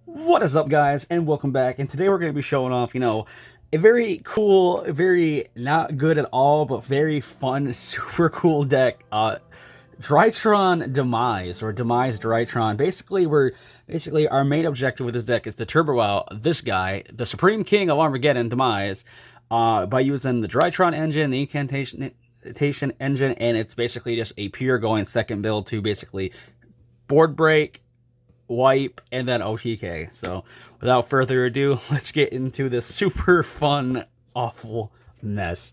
What is up, guys, and welcome back. And today we're going to be showing off, a very cool, very not good at all, but very fun, super cool deck. Drytron Demise, or Demise Drytron. Basically our main objective with this deck is to turbo out this guy, the Supreme King of Armageddon, Demise, by using the Drytron engine, the Incantation engine, and it's basically just a pure going second build to basically board break, wipe, and then OTK. So without further ado, let's get into this super fun, awful mess.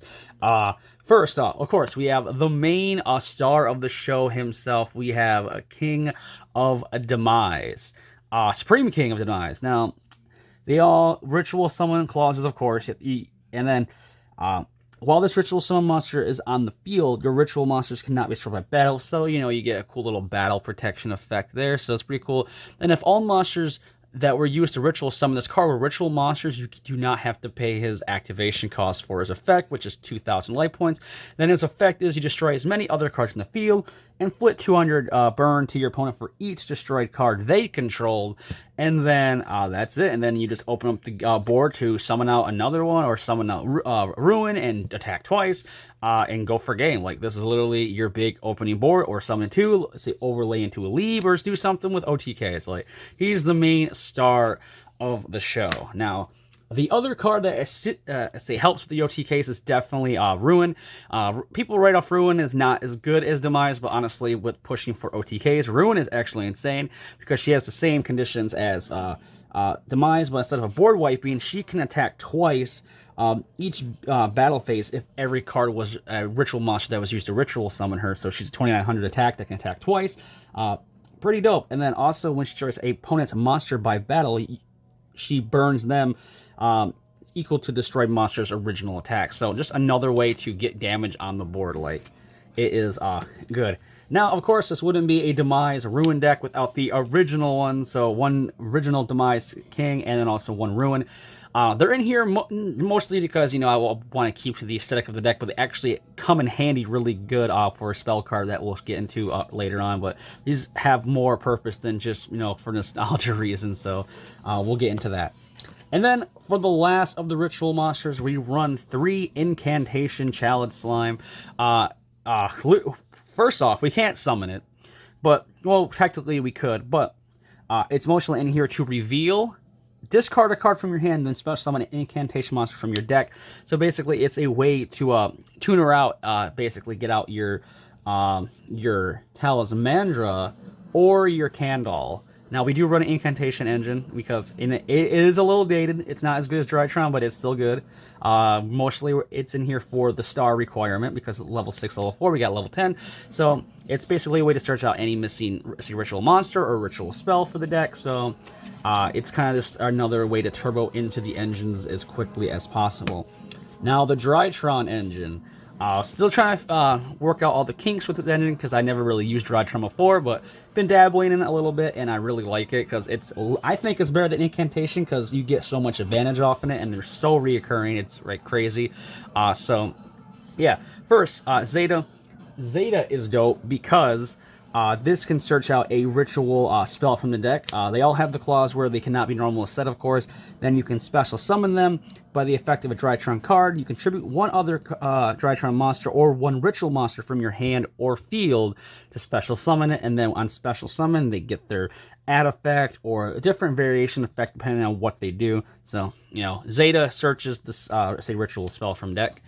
First off, of course, we have the main star of the show himself. We have a King of Demise, Supreme King of Demise. Now, they all ritual summon clauses, of course, and then while this ritual summon monster is on the field, your ritual monsters cannot be destroyed by battle, so, you get a cool little battle protection effect there, so it's pretty cool. And if all monsters that were used to ritual summon this card were ritual monsters, you do not have to pay his activation cost for his effect, which is 2,000 life points. Then his effect is you destroy as many other cards in the field and flip 200 burn to your opponent for each destroyed card they controlled. And then that's it. And then you just open up the board to summon out another one or summon out Ruin and attack twice and go for game. Like, this is literally your big opening board, or summon two, say overlay into a leave, or do something with OTKs. Like, he's the main star of the show. Now, the other card that helps with the OTKs is definitely Ruin. People write off Ruin is not as good as Demise, but honestly, with pushing for OTKs, Ruin is actually insane because she has the same conditions as Demise, but instead of a board wiping, she can attack twice each battle phase if every card was a ritual monster that was used to ritual summon her. So she's a 2,900 attack that can attack twice. Pretty dope. And then also, when she destroys a opponent's monster by battle, she burns them equal to destroy monster's original attack. So just another way to get damage on the board. Like, it is good. Now, of course, this wouldn't be a Demise Ruin deck without the original one. So one original Demise King and then also one Ruin. They're in here mostly because, I want to keep to the aesthetic of the deck, but they actually come in handy really good for a spell card that we'll get into later on. But these have more purpose than just, for nostalgia reasons. So we'll get into that. And then, for the last of the ritual monsters, we run 3 Incantation Chalice Slime. First off, we can't summon it, but, well, technically we could, but it's mostly in here to reveal, discard a card from your hand, then special summon an Incantation monster from your deck. So basically, it's a way to tune her out, basically get out your Talismandra or your Candle. Now, we do run an Incantation engine because it is a little dated. It's not as good as Drytron, but it's still good. Mostly, it's in here for the star requirement because level 6, level 4, we got level 10. So, it's basically a way to search out any missing ritual monster or ritual spell for the deck. So, it's kind of just another way to turbo into the engines as quickly as possible. Now, the Drytron engine. Still trying to work out all the kinks with the engine because I never really used Drytron before, but been dabbling in it a little bit, and I really like it because I think it's better than Incantation because you get so much advantage off in it, and they're so reoccurring. It's like crazy. So, yeah. First, Zeta. Zeta is dope because this can search out a ritual spell from the deck. They all have the clause where they cannot be normal set, of course. Then you can special summon them by the effect of a Drytron card. You contribute one other Drytron monster or one ritual monster from your hand or field to special summon it. And then on special summon, they get their add effect or a different variation effect depending on what they do. So, Zeta searches this, say, ritual spell from deck.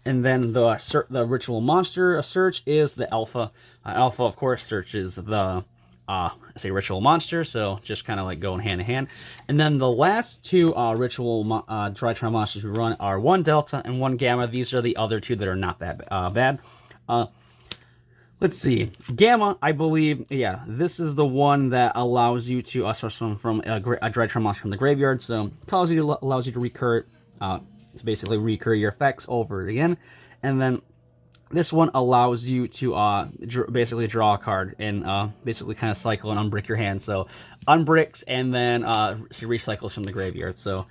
And then the ritual monster search is the alpha. Alpha, of course, searches the say ritual monster, so just kind of like going hand in hand. And then the last 2 ritual Drytron monsters we run are 1 Delta and 1 Gamma. These are the other 2 that are not that bad. Let's see. Gamma, I believe, yeah, this is the one that allows you to summon from a Drytron monster from the graveyard. So it allows you to recur it. It's basically recur your effects over again. And then this one allows you to basically draw a card and basically kind of cycle and unbrick your hand. So unbricks and then she recycles from the graveyard. So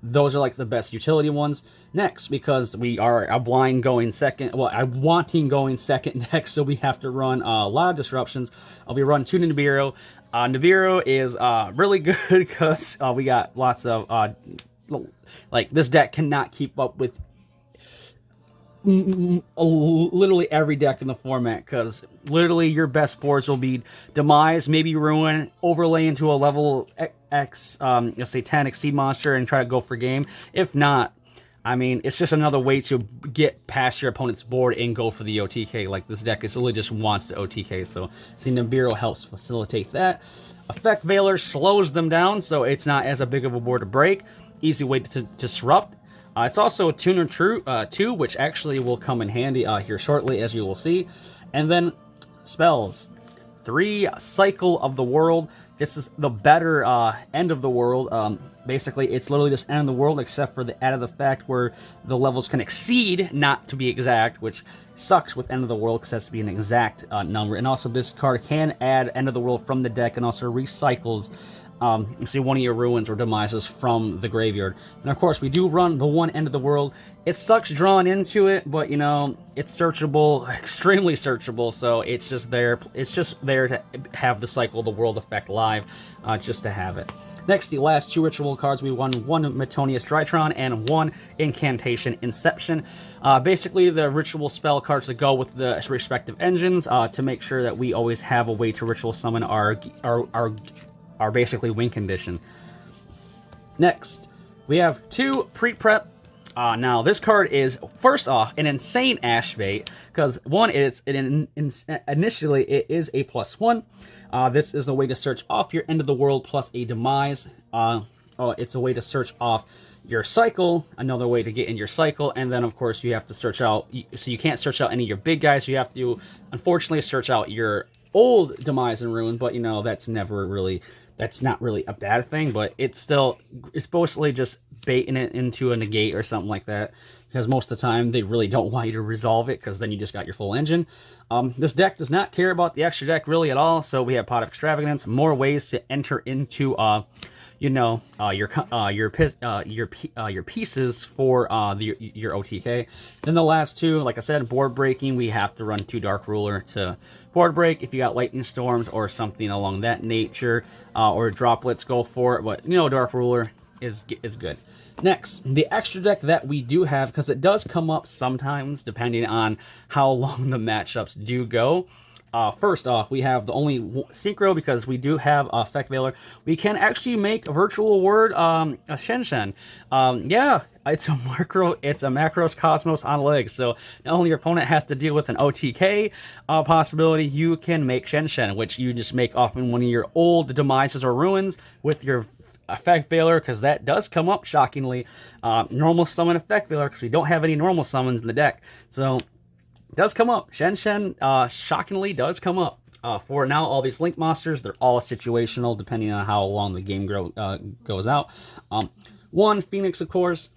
those are like the best utility ones. Next, because we are a blind going second, well, a wanting going second next, so we have to run a lot of disruptions. We run 2 Nibiru. Nibiru is really good because we got lots of like this deck cannot keep up with literally every deck in the format, because literally your best boards will be Demise, maybe Ruin, overlay into a level X, let's say 10 Exceed monster and try to go for game. If not, I mean, it's just another way to get past your opponent's board and go for the OTK. Like, this deck is literally just wants the OTK, so see, Nibiru helps facilitate that. Effect Veiler slows them down, so it's not as a big of a board to break. Easy way to disrupt. It's also a Tuner 2, which actually will come in handy here shortly, as you will see. And then spells. 3 Cycle of the World. This is the better end of the world. Basically, it's literally just end of the world, except for the added effect where the levels can exceed, not to be exact, which sucks with end of the world because it has to be an exact number. And also, this card can add end of the world from the deck and also recycles you see one of your ruins or demises from the graveyard. And of course, we do run the one end of the world. It sucks drawing into it, but you know, it's searchable, extremely searchable, so it's just there. It's just there to have the Cycle of the World effect live, just to have it. Next, the last 2 ritual cards. We won 1 Metonius Drytron and 1 Incantation Inception. Basically, the ritual spell cards that go with the respective engines to make sure that we always have a way to ritual summon our basically win condition. Next, we have 2 pre-prep. Now, this card is, first off, an insane ash bait, because one, initially it is a +1. This is a way to search off your end of the world plus a demise. It's a way to search off your cycle, another way to get in your cycle, and then of course you have to search out, so you can't search out any of your big guys, you have to unfortunately search out your old Demise and Ruin, but you know, that's not really a bad thing, but it's mostly just baiting it into a negate or something like that, because most of the time they really don't want you to resolve it, because then you just got your full engine. This deck does not care about the extra deck really at all, so we have Pot of Extravagance, more ways to enter into your pieces for your OTK. Then the last 2, like I said, board breaking. We have to run 2 Dark Ruler to board break. If you got Lightning Storms or something along that nature, or droplets, go for it. But you know, Dark Ruler is good. Next, the extra deck that we do have, because it does come up sometimes depending on how long the matchups do go. First off, we have the only synchro, because we do have Effect Veiler. We can actually make a virtual word a Shen Shen. Yeah, it's a Macros Cosmos on legs. So not only your opponent has to deal with an OTK possibility, you can make Shen Shen, which you just make often one of your old Demises or Ruins with your Effect Veiler, because that does come up, shockingly. Normal summon Effect Veiler, because we don't have any normal summons in the deck. So does come up. Shen Shen, shockingly, does come up. For now, all these Link monsters, they're all situational, depending on how long the game goes out. 1 Phoenix, of course.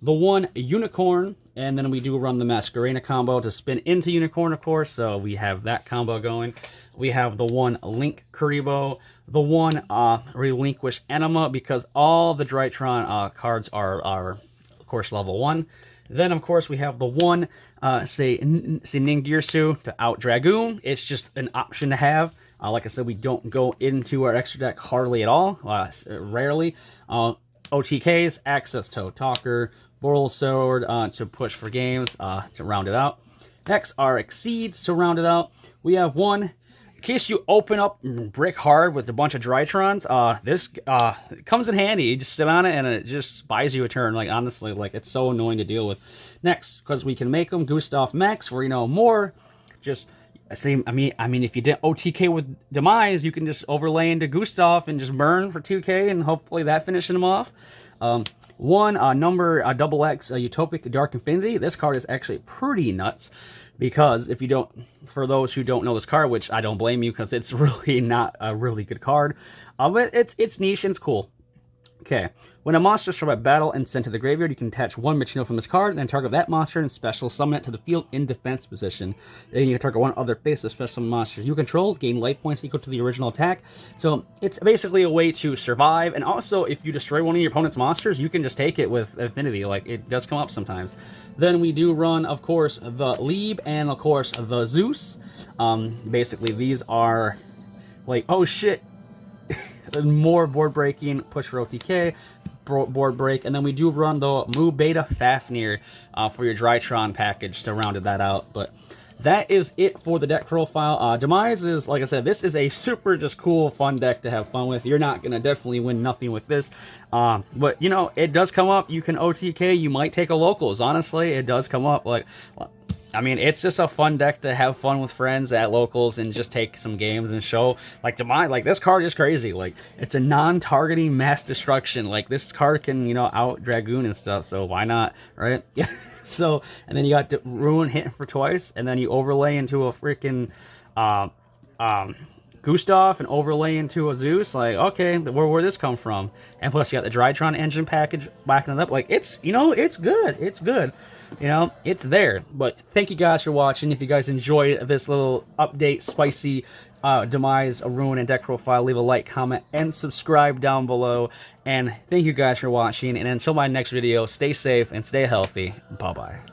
The 1 Unicorn, and then we do run the Masquerena combo to spin into Unicorn, of course, so we have that combo going. We have the 1 Link Kuribo, the 1 Relinquish Anima, because all the Drytron cards are, of course, level 1. Then, of course, we have the 1, say Ningirsu to out Dragoon. It's just an option to have. Like I said, we don't go into our extra deck hardly at all, rarely. OTKs, Access Toe Talker, Boral Sword to push for games, to round it out. Next are Exceeds to round it out. We have 1, in case you open up Brick Hard with a bunch of Drytrons, this comes in handy. You just sit on it and it just buys you a turn. Like, honestly, like, it's so annoying to deal with. Next, because we can make them Gustav Max, or, you know, more, just, I mean, if you did OTK with Demise, you can just overlay into Gustav and just burn for 2k, and hopefully that finishes them off. 1 number XX Utopic Dark Infinity. This card is actually pretty nuts, because if you don't, for those who don't know this card, which I don't blame you, because it's really not a really good card, but it's niche and it's cool. Okay, when a monster is from a battle and sent to the graveyard, you can attach 1 material from this card, and then target that monster and special summon it to the field in defense position. Then you can target 1 other face of special monsters you control, gain life points equal to the original attack. So it's basically a way to survive, and also if you destroy one of your opponent's monsters, you can just take it with Affinity. Like, it does come up sometimes. Then we do run, of course, the Lieb and, of course, the Zeus. Basically, these are like, oh shit, more board breaking, push for OTK, board break, and then we do run the Mu Beta Fafnir for your Drytron package to round that out. But that is it for the deck profile. Demise is, like I said, this is a super just cool, fun deck to have fun with. You're not going to definitely win nothing with this. But, you know, it does come up. You can OTK. You might take a locals. Honestly, it does come up. Like, I mean, it's just a fun deck to have fun with friends at locals and just take some games and show. Like, Demise, like, this card is crazy. Like, it's a non-targeting mass destruction. Like, this card can, you know, out Dragoon and stuff. So why not, right? Yeah. So, and then you got Ruin hitting for twice, and then you overlay into a freaking Gustav and overlay into a Zeus. Like, okay, where'd this come from? And plus, you got the Drytron engine package backing it up. Like, it's, you know, it's good. It's good. You know, it's there. But thank you guys for watching. If you guys enjoyed this little update, spicy Demise, a Ruin, and deck profile, leave a like, comment, and subscribe down below. And thank you guys for watching. And until my next video, stay safe and stay healthy. Bye-bye.